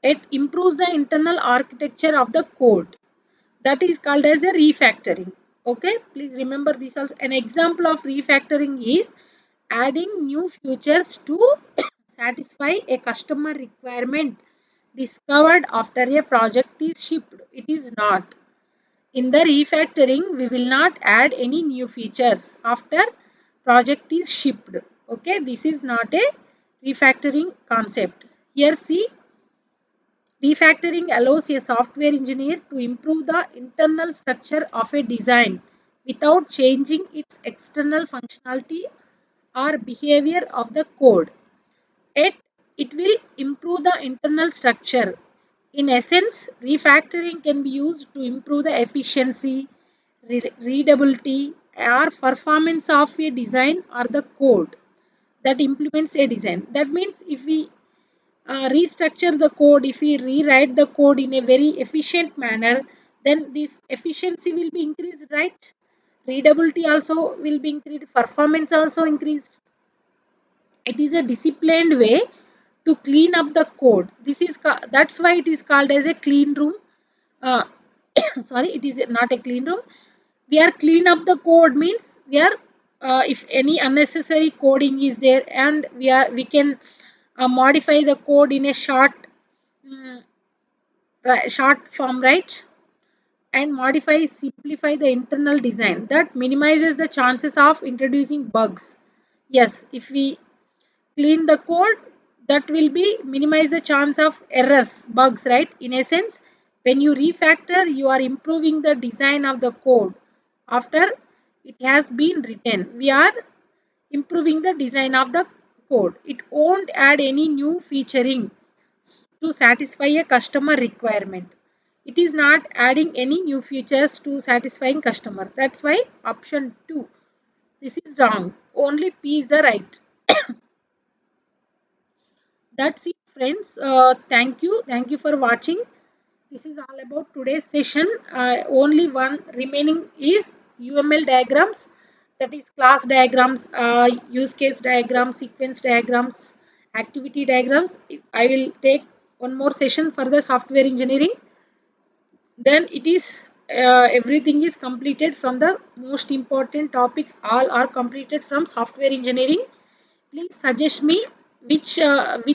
[SPEAKER 1] it improves the internal architecture of the code. That is called as a refactoring. Okay, please remember this also. An example of refactoring is adding new features to satisfy a customer requirement discovered after a project is shipped. It is not. In the refactoring, we will not add any new features after project is shipped. Okay, this is not a refactoring concept. Here see, refactoring allows a software engineer to improve the internal structure of a design without changing its external functionality or behavior of the code. Yet, it will improve the internal structure. In essence, refactoring can be used to improve the efficiency, readability, or performance of a design or the code that implements a design. That means if we restructure the code, if we rewrite the code in a very efficient manner, then this efficiency will be increased, right? Readability also will be increased, performance also increased. It is a disciplined way to clean up the code. This is that's why it is called as a clean room. Uh, sorry, it is not a clean room. We are clean up the code means we are if any unnecessary coding is there, and we can modify the code in a mm, short form, right? And modify, simplify the internal design that minimizes the chances of introducing bugs. Yes, if we clean the code, that will be minimize the chance of errors, bugs, right? In essence, when you refactor, you are improving the design of the code after it has been written. We are improving the design of the code. It won't add any new featuring to satisfy a customer requirement. It is not adding any new features to satisfying customers. That's why option 2, this is wrong. Only P is the right. That's it, friends. Thank you. Thank you for watching. This is all about today's session. Only one remaining is UML diagrams. That is class diagrams, use case diagrams, sequence diagrams, activity diagrams. I will take one more session for the software engineering. Then it is everything is completed from the most important topics. All are completed from software engineering. Please suggest me which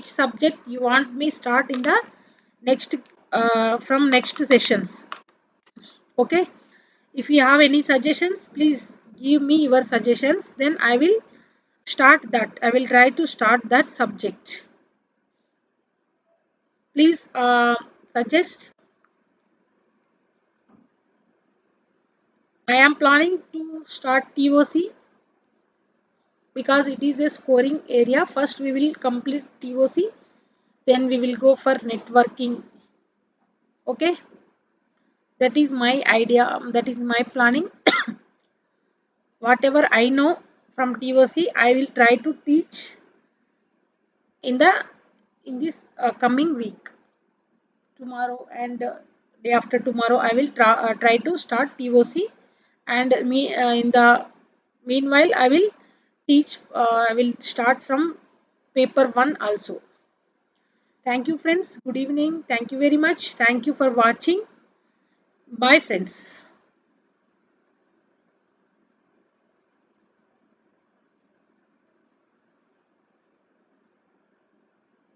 [SPEAKER 1] subject you want me start in the next from next sessions. Okay, if you have any suggestions, please give me your suggestions, then I will start that. I will try to start that subject. Please suggest. I am planning to start TOC because it is a scoring area. First we will complete TOC, then we will go for networking. Okay, that is my idea, that is my planning. Whatever I know from TOC, I will try to teach in the in this coming week. Tomorrow and day after tomorrow, I will try to start TOC, and me in the meanwhile, I will teach. I will start from paper 1 also. Thank you, friends. Good evening. Thank you very much. Thank you for watching. Bye, friends.